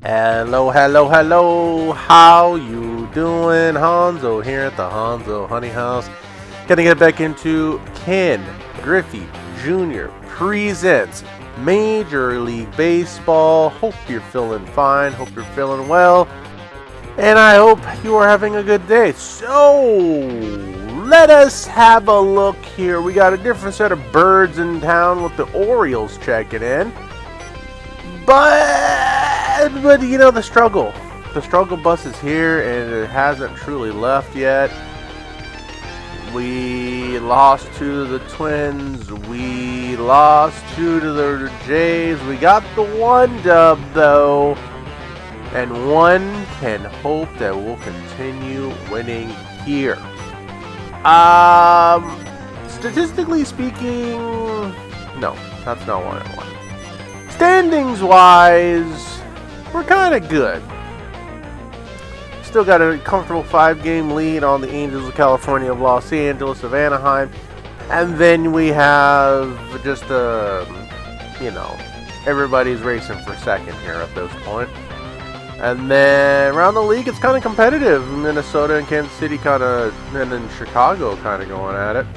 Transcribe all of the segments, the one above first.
Hello, hello, hello. How you doing? Hanzo here at the Hanzo Honey House. Gonna get back into Ken Griffey Jr. presents Major League Baseball. Hope you're feeling fine. Hope you're feeling well. And I hope you are having a good day. So, let us have a look here. We got a different set of birds in town with the Orioles checking in. But you know, the struggle bus is here and it hasn't truly left yet. We lost to the Twins. We lost to the Jays. We got the one dub though. And one can hope that we'll continue winning here. Statistically speaking, no, that's not what I want. Standings wise, we're kind of good. Still got a comfortable 5-game lead on the Angels of California, of Los Angeles, of Anaheim. And then we have just everybody's racing for second here at this point. And then around the league, it's kind of competitive. Minnesota and Kansas City and then Chicago kind of going at it.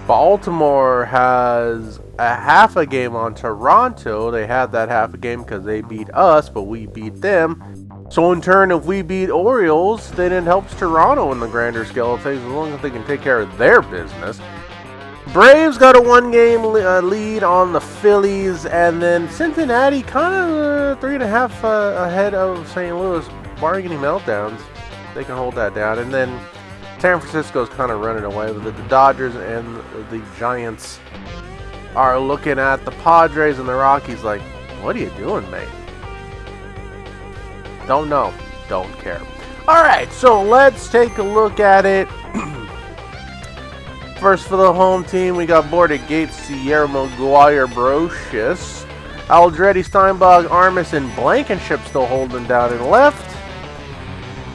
Baltimore has a half a game on Toronto. They had that half a game because they beat us, but we beat them. So in turn, if we beat Orioles, then it helps Toronto in the grander scale of things, as long as they can take care of their business. Braves got a 1-game lead on the Phillies, and then Cincinnati kind of 3.5 ahead of St. Louis, barring any meltdowns. They can hold that down. And then San Francisco's kind of running away with it. The Dodgers and the Giants are looking at the Padres and the Rockies like, what are you doing, mate? Don't know. Don't care. All right, so let's take a look at it. First for the home team, we got Border Gates, Sierra, Maguire, Brocious, Aldretti, Steinbach, Armas, and Blankenship still holding down in left.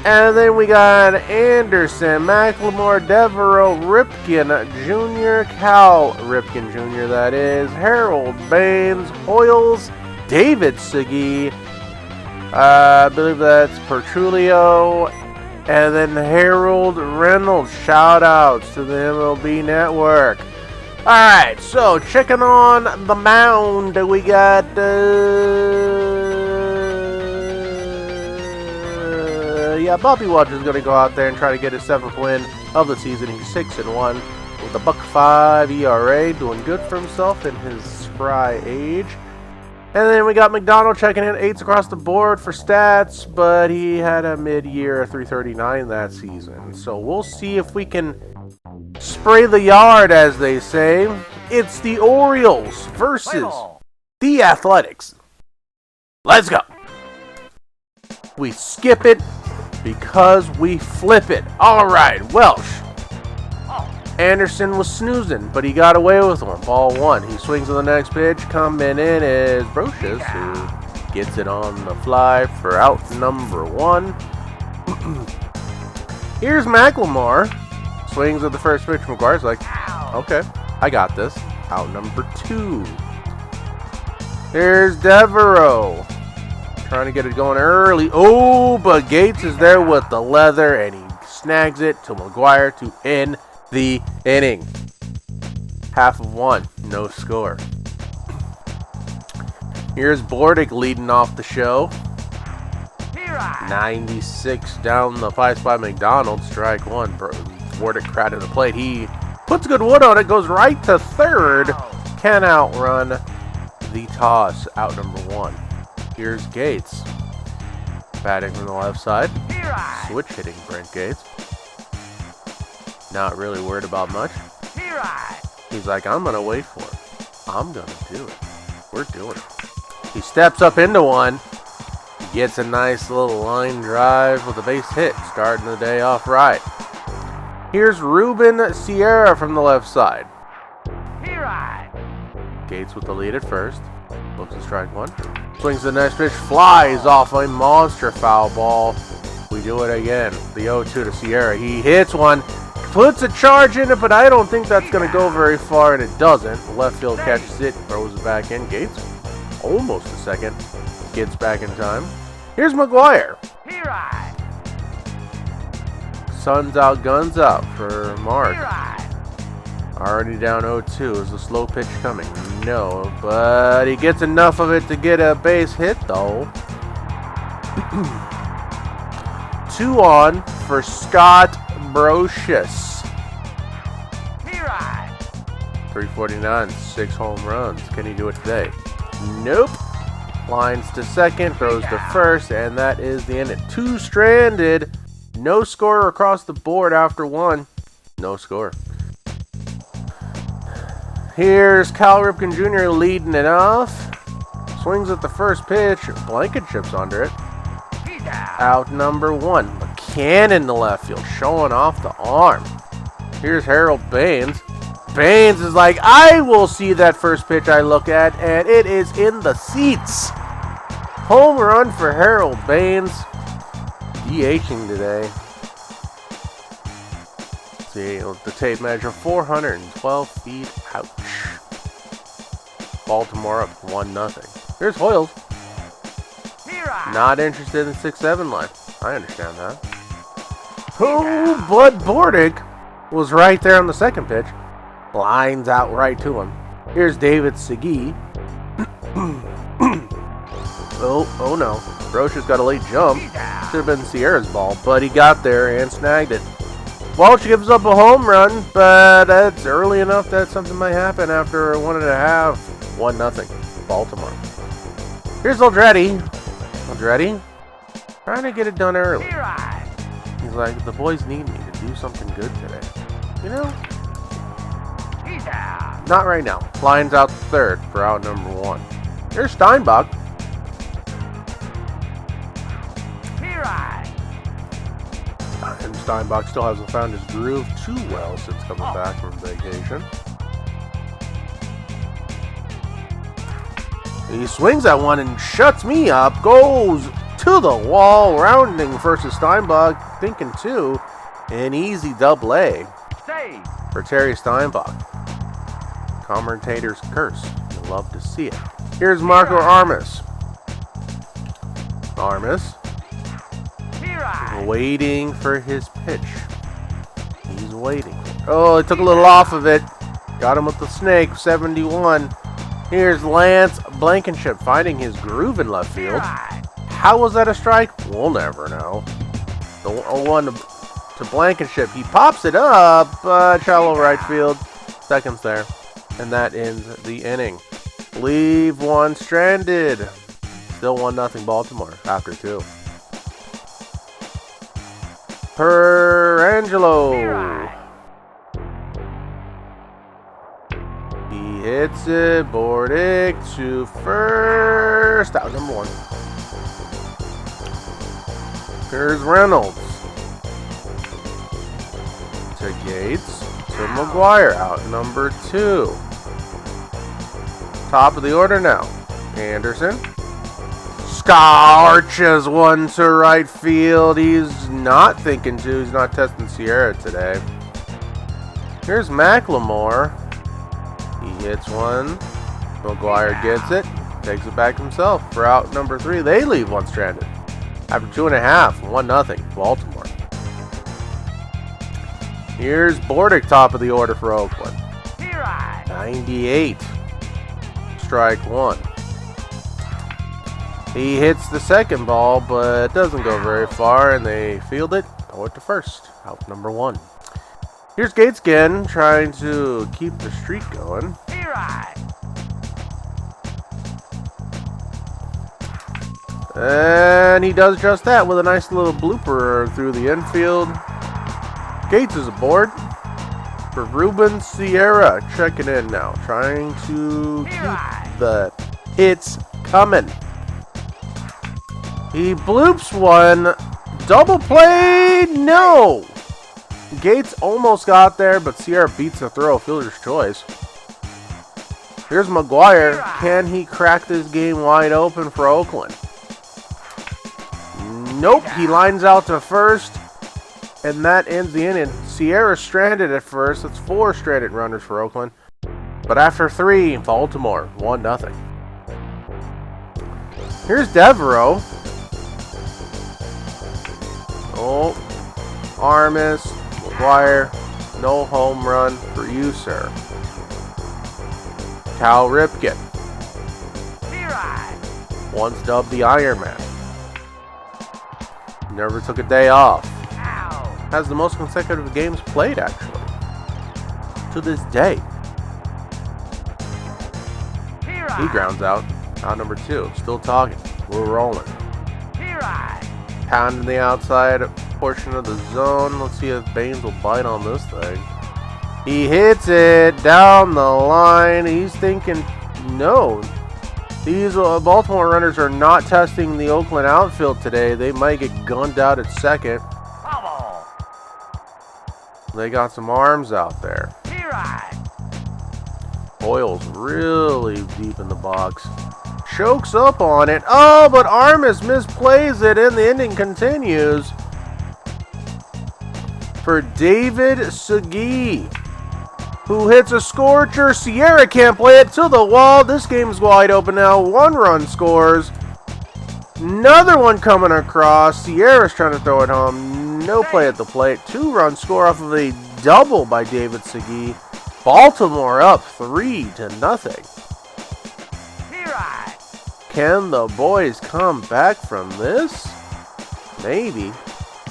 And then we got Anderson, McLemore, Devereaux, Ripken Jr., Cal Ripken Jr., that is, Harold, Baines, Hoyles, David Segui, I believe that's Pertrulio, and then Harold Reynolds. Shout outs to the MLB Network. Alright, so checking on the mound, we got Bobby Waters is going to go out there and try to get his 7th win of the season. He's 6-1 with a .5 ERA, doing good for himself in his spry age. And then we got McDonald checking in 8s across the board for stats, but he had a mid-year 339 that season. So we'll see if we can spray the yard, as they say. It's the Orioles versus the Athletics. Let's go. We skip it because we flip it. All right, Welsh. Anderson was snoozing, but he got away with one. Ball 1. He swings on the next pitch. Coming in is Brocious, who gets it on the fly for out number 1. Here's McLemore. Swings at the first pitch. McGuire's like, okay, I got this. Out number 2. Here's Devereaux. Trying to get it going early. Oh, but Gates is there with the leather, and he snags it to McGuire to end the inning. 1/2, no score. Here's Bordick leading off the show. 96 down the pipes by McDonald. Strike 1. Bordick crowded the plate. He puts good wood on it. Goes right to third. Can outrun the toss. Out number 1. Here's Gates. Batting from the left side. Switch hitting Brent Gates. Not really worried about much. He's like, I'm going to wait for it. I'm going to do it. We're doing it. He steps up into one. He gets a nice little line drive with a base hit. Starting the day off right. Here's Ruben Sierra from the left side. Gates with the lead at first. Looks at strike 1. Swings the next pitch. Flies off a monster foul ball. We do it again. The 0-2 to Sierra. He hits one. Puts a charge in it, but I don't think that's going to go very far, and it doesn't. The left field catches it, throws it back in. Gates almost a second. Gets back in time. Here's McGuire. Here I. Sun's out, guns out for Mark. Here I. Already down 0-2. Is the slow pitch coming? No, but he gets enough of it to get a base hit, though. 2 on for Scott Brocious. Here I. 349, 6 home runs. Can he do it today? Nope. Lines to second, throws to first, and that is the end. 2 stranded. No score across the board after 1. No score. Here's Cal Ripken Jr. leading it off. Swings at the first pitch. Blankenship's under it. Out number 1. McCann in the left field, showing off the arm. Here's Harold Baines. Baines is like, I will see that first pitch I look at, and it is in the seats. Home run for Harold Baines. DHing today. Let's see, the tape measure, 412 feet. Ouch. Baltimore up 1-0. Here's Hoyles. Not interested in the 6-7 line. I understand that. Oh, Bud Bordick was right there on the second pitch. Lines out right to him. Here's David Segui. Oh no. Rocha's got a late jump. Should have been Sierra's ball, but he got there and snagged it. Walsh gives up a home run, but that's early enough that something might happen after 1.5. 1-0. Baltimore. Here's Aldretti. Aldretti trying to get it done early. He's like, the boys need me to do something good today. You know? Not right now. Lines out to third for out number 1. Here's Steinbach. And Steinbach still hasn't found his groove too well since coming back from vacation. He swings at one and shuts me up. Goes to the wall, rounding versus Steinbach, thinking 2. An easy double A for Terry Steinbach. Commentator's curse. You'll love to see it. Here's Marco Armas. Armas waiting for his pitch. He's waiting. Oh, it took a little off of it. Got him with the snake. 71. Here's Lance Blankenship finding his groove in left field. How was that a strike? We'll never know. The 1 to Blankenship. He pops it up, shallow right field. Seconds there. And that ends the inning. Leave 1 stranded. Still 1-0 Baltimore after 2. Perangelo. He hits it. Bordick to first. Out number 1. Here's Reynolds. To Gates. To McGuire. Out number 2. Top of the order now. Anderson. Arches 1 to right field. He's not thinking 2. He's not testing Sierra today. Here's McLemore. He hits 1. McGuire gets it. Takes it back himself for out number 3. They leave 1 stranded. After 2.5. 1-0. Baltimore. Here's Bordick, top of the order for Oakland. 98. Strike 1. He hits the second ball, but doesn't go very far, and they field it. Throw it to first. Out number 1. Here's Gates again, trying to keep the streak going. And he does just that with a nice little blooper through the infield. Gates is aboard for Ruben Sierra. Checking in now, trying to keep the hits coming. He bloops 1. Double play, no! Gates almost got there, but Sierra beats the throw. Fielder's choice. Here's McGuire. Can he crack this game wide open for Oakland? Nope. He lines out to first, and that ends the inning. Sierra stranded at first. That's 4 stranded runners for Oakland. But after 3, Baltimore 1-0. Here's Devereaux. Oh, Armis, McGuire, no home run for you, sir. Cal Ripken, Here I. once dubbed the Iron Man. Never took a day off. Ow. Has the most consecutive games played, actually. To this day. Here He I. grounds out. Out number 2. Still talking. We're rolling. Here I. Pounding the outside portion of the zone. Let's see if Baines will bite on this thing. He hits it down the line. He's thinking, no. These Baltimore runners are not testing the Oakland outfield today. They might get gunned out at second. Bubble. They got some arms out there. Here I. Boyle's really deep in the box. Chokes up on it. Oh, but Armis misplays it, and the inning continues for David Segui, who hits a scorcher. Sierra can't play it to the wall. This game's wide open now. 1 run scores. Another one coming across. Sierra's trying to throw it home. No play at the plate. 2-run score off of a double by David Segui. Baltimore up 3-0. Here I. Can the boys come back from this? Maybe.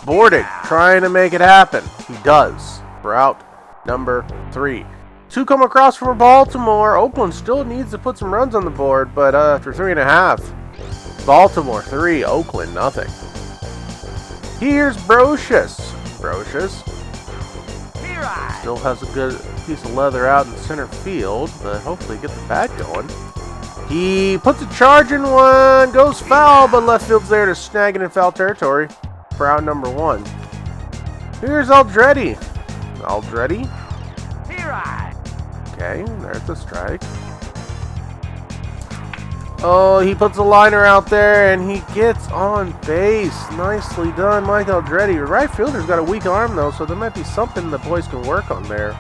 Bordick trying to make it happen. He does. For out number 3. 2 come across for Baltimore. Oakland still needs to put some runs on the board, but after 3.5, Baltimore 3, Oakland nothing. Here's Brocious. Brocious Here I. still has a good piece of leather out in center field, but hopefully get the bat going. He puts a charge in one, goes foul, but left field's there to snag it in foul territory for out number 1. Here's Aldretti. Aldretti. Here I. Okay, there's the strike. Oh, he puts a liner out there, and he gets on base. Nicely done, Mike Aldretti. Your right fielder's got a weak arm, though, so there might be something the boys can work on there.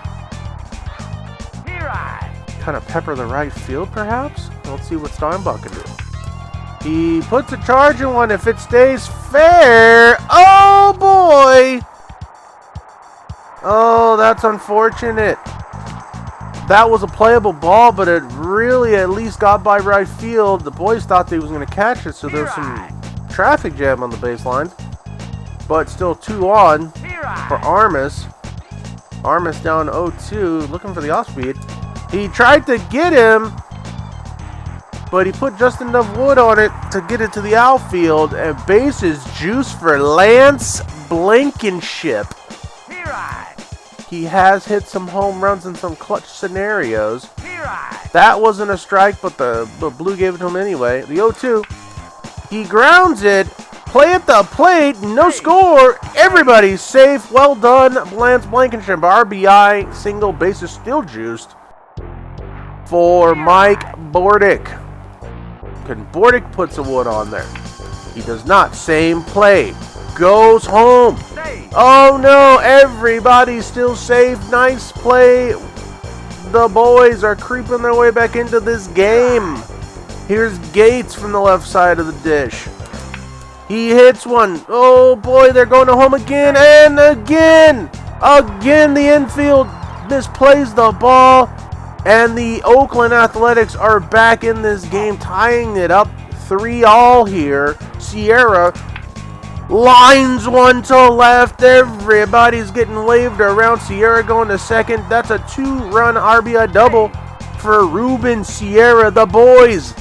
Here I. Kind of pepper the right field, perhaps? Let's see what Steinbach can do. He puts a charge in one if it stays fair. Oh, boy! Oh, that's unfortunate. That was a playable ball, but it really at least got by right field. The boys thought they was going to catch it, so there's some traffic jam on the baseline. But still 2 on for Armis. Armis down 0-2, looking for the off-speed. He tried to get him, but he put just enough wood on it to get it to the outfield. And bases juice for Lance Blankenship. Here I. He has hit some home runs in some clutch scenarios. Here I. That wasn't a strike, but the Blue gave it to him anyway. The 0-2. He grounds it. Play at the plate. No score. Everybody's safe. Well done, Lance Blankenship. RBI. Single. Bases still juiced for Mike Bordick. Can Bordick put some wood on there? He does not. Same play. Goes home. Oh no, everybody's still safe. Nice play. The boys are creeping their way back into this game. Here's Gates from the left side of the dish. He hits one. Oh boy, they're going to home again and again. Again, the infield misplays the ball. And the Oakland Athletics are back in this game, tying it up 3-all here. Sierra lines one to left. Everybody's getting waved around. Sierra going to second. That's a 2-run RBI double for Ruben Sierra. The boys.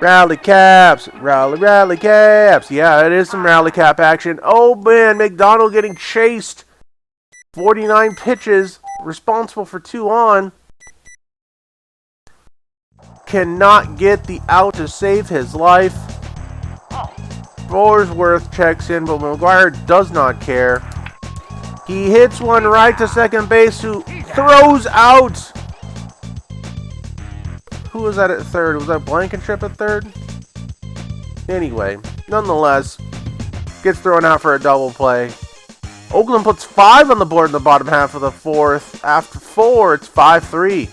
Rally caps. Rally caps. Yeah, it is some rally cap action. Oh, man. McDonald getting chased. 49 pitches. Responsible for 2 on. Cannot get the out to save his life. Forsworth checks in, but McGuire does not care. He hits one right to second base, who throws out. Who was that at third? Was that Blankenship at third? Anyway, nonetheless, gets thrown out for a double play. Oakland puts 5 on the board in the bottom half of the 4th. After 4, it's 5-3.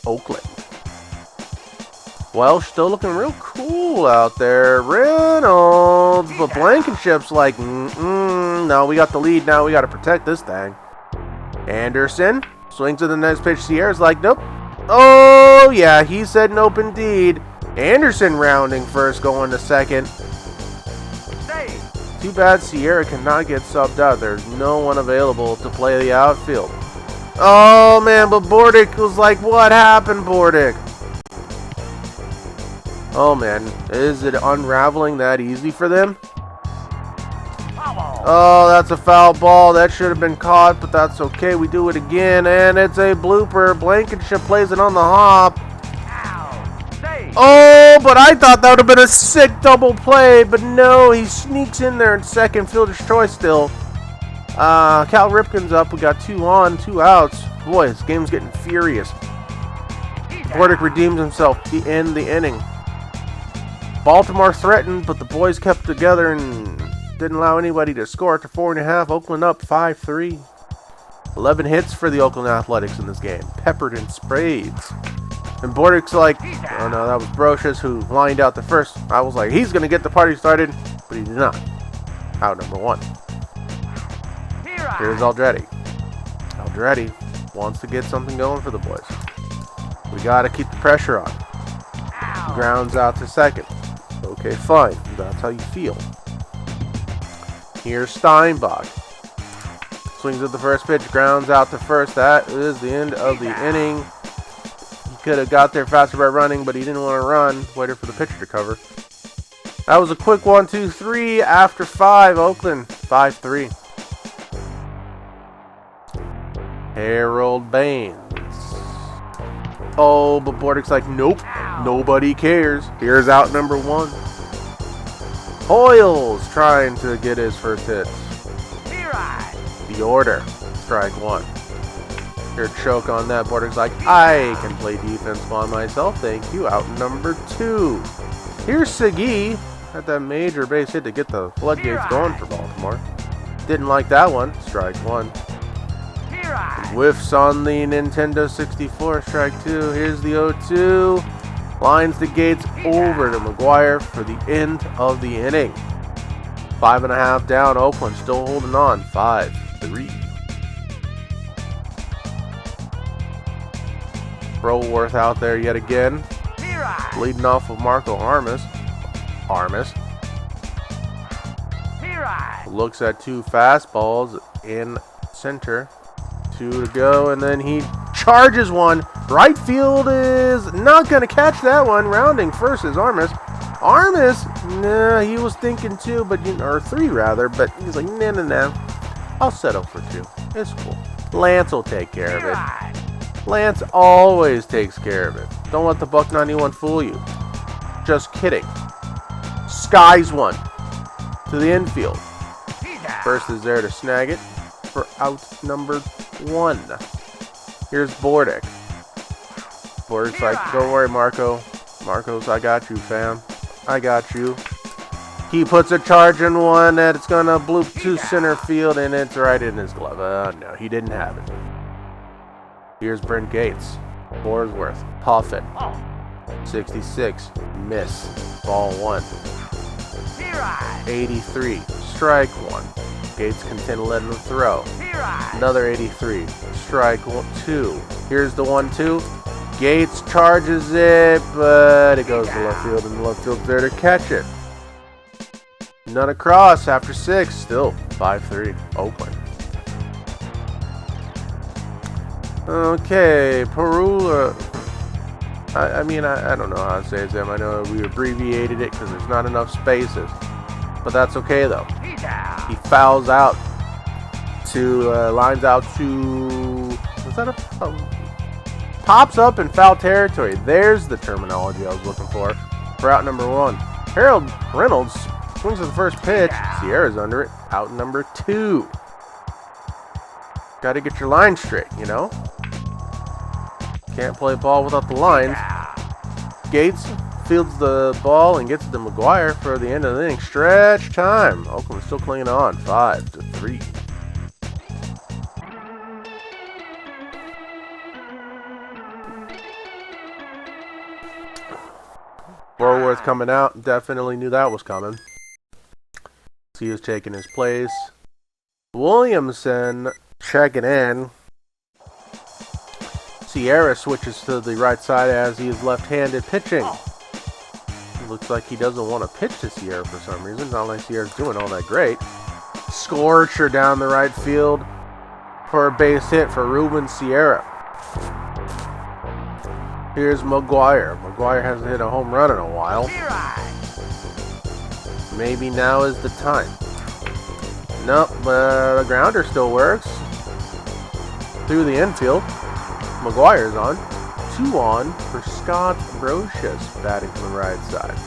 Oakland. Well, still looking real cool trouble out there. Reynolds, but Blankenship's like, no, we got the lead now. We got to protect this thing. Anderson swings to the next pitch. Sierra's like, nope. Oh, yeah, he said nope indeed. Anderson rounding first, going to second. Too bad Sierra cannot get subbed out. There's no one available to play the outfield. Oh, man, but Bordick was like, what happened, Bordick? Oh, man, is it unraveling that easy for them? Oh, that's a foul ball. That should have been caught, but that's okay. We do it again, and it's a blooper. Blankenship plays it on the hop. Oh, but I thought that would have been a sick double play, but no, he sneaks in there in second, fielder's choice still. Cal Ripken's up. We got 2 on, 2 outs. Boy, this game's getting furious. Bordick redeems himself to end the inning. Baltimore threatened, but the boys kept together and didn't allow anybody to score after 4.5. Oakland up 5-3. 11 hits for the Oakland Athletics in this game, peppered in spades. And Bordick's like, oh no, that was Brocious who lined out the first. I was like, he's going to get the party started, but he did not. Out number 1. Here's Aldretti. Aldretti wants to get something going for the boys. We got to keep the pressure on. Grounds out to second. Okay, fine. That's how you feel. Here's Steinbach. Swings at the first pitch. Grounds out to first. That is the end of the inning. He could have got there faster by running, but he didn't want to run. Waited for the pitcher to cover. That was a quick 1, 2, 3 after 5. Oakland 5-3. Harold Baines. Oh, but Bordick's like, nope, nobody cares. Here's out number 1. Hoyles trying to get his first hit. The order, strike 1. Here, choke on that. Bordick's like, I can play defense by myself. Thank you. Out number 2. Here's Segui. Had that major base hit to get the floodgates going for Baltimore. Didn't like that one. Strike 1. Whiffs on the Nintendo 64. Strike 2. Here's the 0-2. Lines the gates over to McGuire for the end of the inning. 5.5 down. Oakland still holding on. 5-3. Brolworth out there yet again. Leading off with Marco Armas. Looks at 2 fastballs in center. 2 to go, and then he charges one. Right field is not going to catch that one. Rounding first is Armas. Nah, he was thinking 2, but or 3 rather, but he's like, nah. I'll settle for 2. It's cool. Lance will take care of it. Lance always takes care of it. Don't let the Buck 91 fool you. Just kidding. Skies one to the infield. First is there to snag it for out number 1. Here's Bordick. Bordick's like, don't worry, Marco. Marco's, I got you, fam. I got you. He puts a charge in one that it's going to bloop to center field, and it's right in his glove. No, he didn't have it. Here's Brent Gates. Borsworth. Puff it. 66. Miss. Ball 1. 83. Strike 1. Gates continue letting him throw. Another 83. Strike 2. Here's the 1-2. Gates charges it, but it goes to left field, and the left field's there to catch it. None across after 6. Still 5-3. Oakland. Okay, Perula. I don't know how to say his name. I know we abbreviated it because there's not enough spaces. But that's okay, though. He fouls out to, lines out to, is that pops up in foul territory. There's the terminology I was looking for out number 1. Harold Reynolds swings at the first pitch. Sierra's under it. Out number 2. Got to get your line straight, you know? Can't play ball without the lines. Gates fields the ball and gets it to McGuire for the end of the inning. Stretch time. Oakland still clinging on. 5-3. Borworth coming out. Definitely knew that was coming. So he was taking his place. Williamson checking in. Sierra switches to the right side as he is left-handed pitching. Looks like he doesn't want to pitch to Sierra for some reason. Not like Sierra's doing all that great. Scorcher down the right field for a base hit for Ruben Sierra. Here's McGuire. McGuire hasn't hit a home run in a while. Maybe now is the time. Nope, the grounder still works. Through the infield. McGuire's on. 2 on for Scott Brocious, batting from the right side.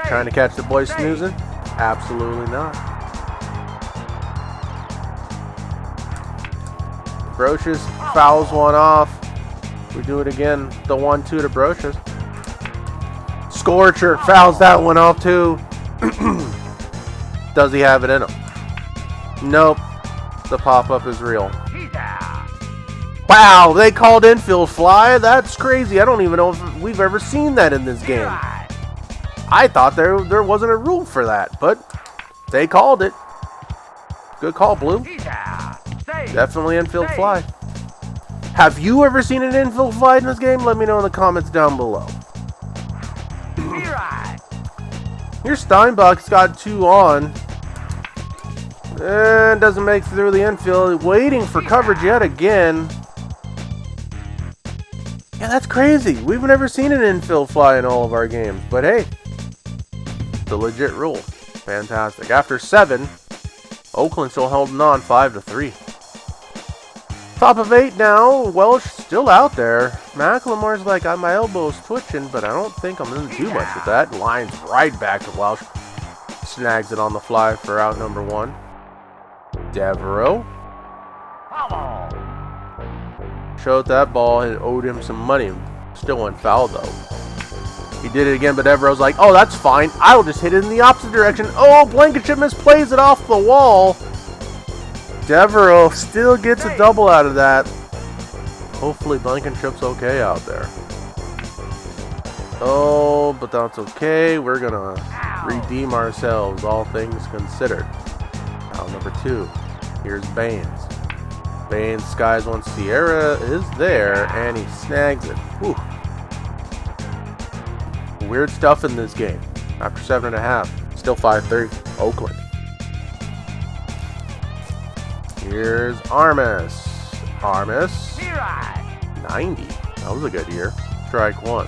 Trying to catch the boy snoozing? Absolutely not. Brocious fouls one off. We do it again. The 1-2 to Brocious. Scorcher fouls that one off too. Does he have it in him? Nope. The pop-up is real. Wow, they called infield fly. That's crazy. I don't even know if we've ever seen that in this game. I thought there wasn't a rule for that, but they called it. Good call, Blue. Definitely infield fly. Have you ever seen an infield fly in this game? Let me know in the comments down below. Here's Steinbach's got 2 on. And doesn't make it through the infield. Waiting for coverage yet again. Yeah, that's crazy. We've never seen an infield fly in all of our games. But hey, the legit rule. Fantastic. After 7, Oakland still holding on 5-3. Top of 8 now. Welsh still out there. McLemore's like, my elbow's twitching, but I don't think I'm going to do much with that. Lines right back to Welsh. Snags it on the fly for out number 1. Devereaux. Showed that ball and owed him some money. Still went foul though. He did it again, but Devereaux's like, oh, that's fine. I'll just hit it in the opposite direction. Oh, Blankenship misplays it off the wall. Devereaux still gets a double out of that. Hopefully Blankenship's okay out there. Oh, but that's okay. We're going to redeem ourselves, all things considered. Out number 2. Here's Baines. Baines skies one. Sierra is there, and he snags it. Whew. Weird stuff in this game. After 7.5. Still 5-3. Oakland. Here's Armas. Armas. 90. That was a good year. Strike 1.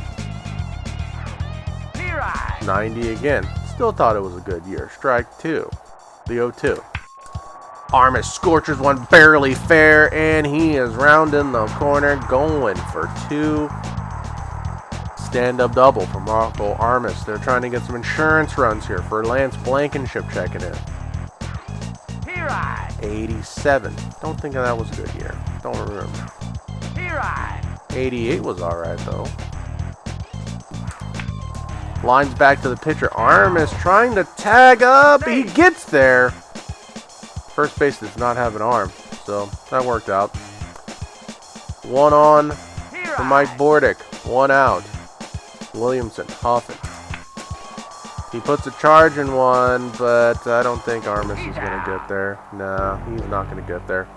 90 again. Still thought it was a good year. Strike 2. The 0-2. Armas scorches one barely fair, and he is rounding the corner, going for 2. Stand-up double from Marco Armas. They're trying to get some insurance runs here for Lance Blankenship checking in. 87. Don't think that was a good year. Don't remember. 88 was alright though. Lines back to the pitcher. Armas trying to tag up. He gets there. First base does not have an arm, so that worked out. 1 on for Mike Bordick. 1 out. Williamson huffing. He puts a charge in 1, but I don't think Armas is going to get there. No, he's not going to get there.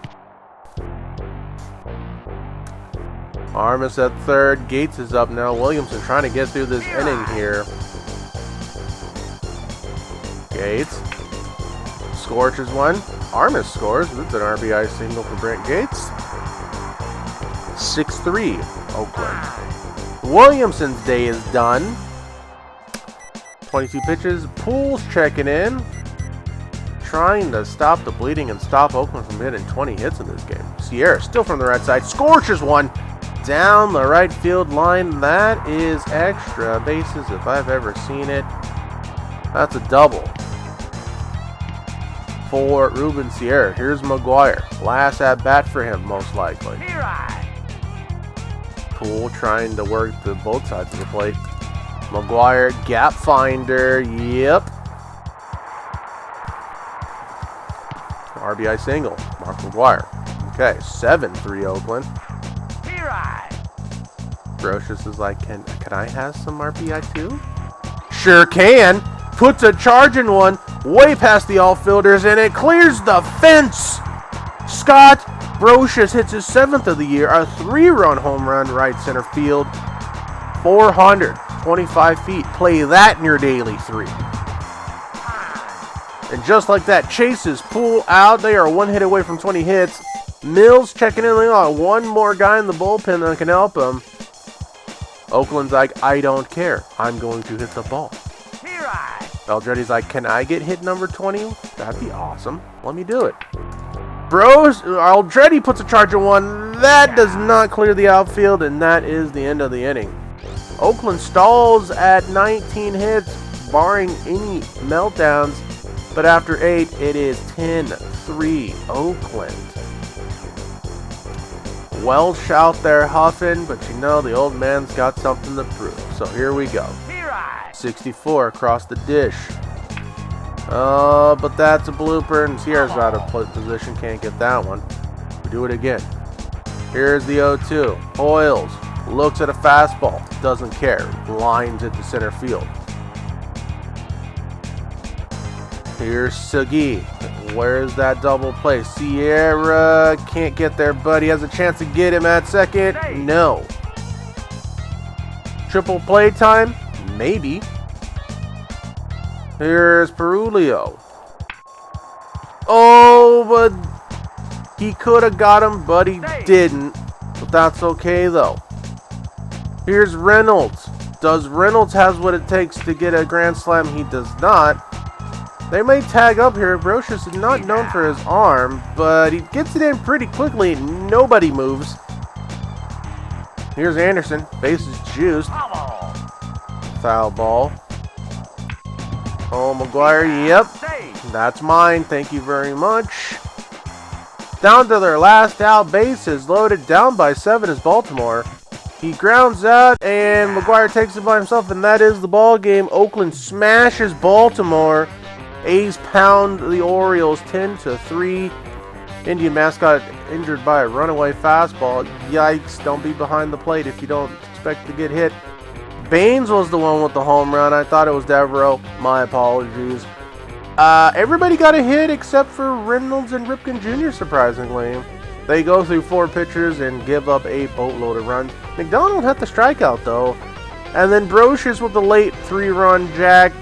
Armas at 3rd. Gates is up now. Williamson trying to get through this inning here. Gates scorches 1. Armas scores. That's an RBI single for Brent Gates. 6-3 Oakland. Williamson's day is done. 22 pitches. Poole's checking in. Trying to stop the bleeding and stop Oakland from hitting 20 hits in this game. Sierra still from the right side. Scorches 1 down the right field line. That is extra bases if I've ever seen it. That's a double for Ruben Sierra. Here's McGuire. Last at bat for him, most likely. Poole trying to work the both sides of the plate. McGuire, gap finder. Yep. RBI single. Mark McGuire. Okay, 7-3 Oakland. Brocious is like, can I have some RBI too? Sure can. Puts a charge in one, way past the outfielders, and it clears the fence. Scott Brocious hits his 7th of the year, a 3-run home run right center field. 425 feet. Play that in your daily 3. And just like that, Chases pull out. They are 1 hit away from 20 hits. Mills checking in. They got one more guy in the bullpen that can help him. Oakland's like, I don't care. I'm going to hit the ball. Aldretti's like, can I get hit number 20? That'd be awesome. Let me do it. Aldretti puts a charge in one. That does not clear the outfield, and that is the end of the inning. Oakland stalls at 19 hits, barring any meltdowns. But after 8, it is 10-3 Oakland. Welsh out there huffing, but you know the old man's got something to prove. So here we go. 64 across the dish. But that's a blooper, and Sierra's out of position. Can't get that one. We do it again. Here's the 0-2. Hoyles looks at a fastball. Doesn't care. Lines it to center field. Here's Sagi. Where's that double play? Sierra can't get there, but he has a chance to get him at second. No. Triple play time? Maybe. Here's Perulio. Oh, but he could have got him, but he didn't. But that's okay, though. Here's Reynolds. Does Reynolds has what it takes to get a grand slam? He does not. They may tag up here. Brocious is not known for his arm, but he gets it in pretty quickly. Nobody moves. Here's Anderson. Bases juiced. Foul ball. Oh, McGuire. Yep. That's mine. Thank you very much. Down to their last out. Bases loaded. Down by 7 is Baltimore. He grounds out, and McGuire takes it by himself, and that is the ball game. Oakland smashes Baltimore. A's pound the Orioles 10-3. Indian mascot injured by a runaway fastball. Yikes, don't be behind the plate if you don't expect to get hit. Baines was the one with the home run. I thought it was Devereaux. My apologies. Everybody got a hit except for Reynolds and Ripken Jr., surprisingly. They go through 4 pitchers and give up a boatload of runs. McDonald had the strikeout, though. And then Brocious with the late 3-run jack.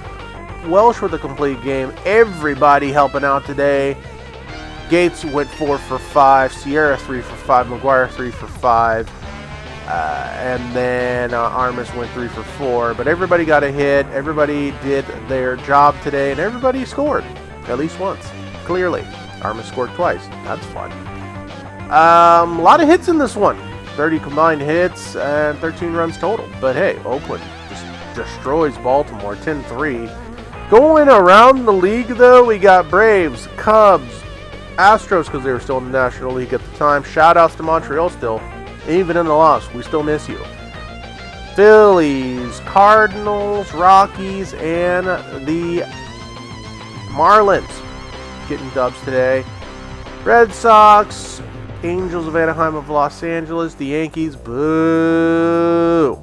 Welsh with a complete game. Everybody helping out today. Gates went 4 for 5. Sierra 3 for 5. McGuire 3 for 5. And then Armas went 3 for 4. But everybody got a hit. Everybody did their job today. And everybody scored. At least once. Clearly. Armas scored twice. That's fun. A lot of hits in this one. 30 combined hits and 13 runs total. But hey, Oakland just destroys Baltimore 10-3. Going around the league, though, we got Braves, Cubs, Astros, because they were still in the National League at the time. Shout-outs to Montreal still. Even in the loss, we still miss you. Phillies, Cardinals, Rockies, and the Marlins getting dubs today. Red Sox, Angels of Anaheim of Los Angeles, the Yankees, boo.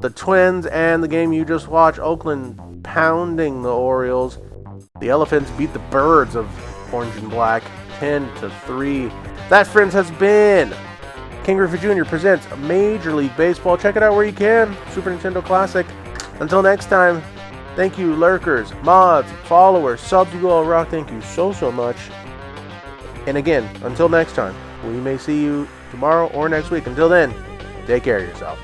The Twins and the game you just watched, Oakland pounding the Orioles. The Elephants beat the Birds of Orange and Black 10-3. That, friends, has been Ken Griffey Jr. presents Major League Baseball. Check it out where you can. Super Nintendo Classic. Until next time, thank you, lurkers, mods, followers, subs. You all rock. Thank you so much. And again, until next time, we may see you tomorrow or next week. Until then, take care of yourself.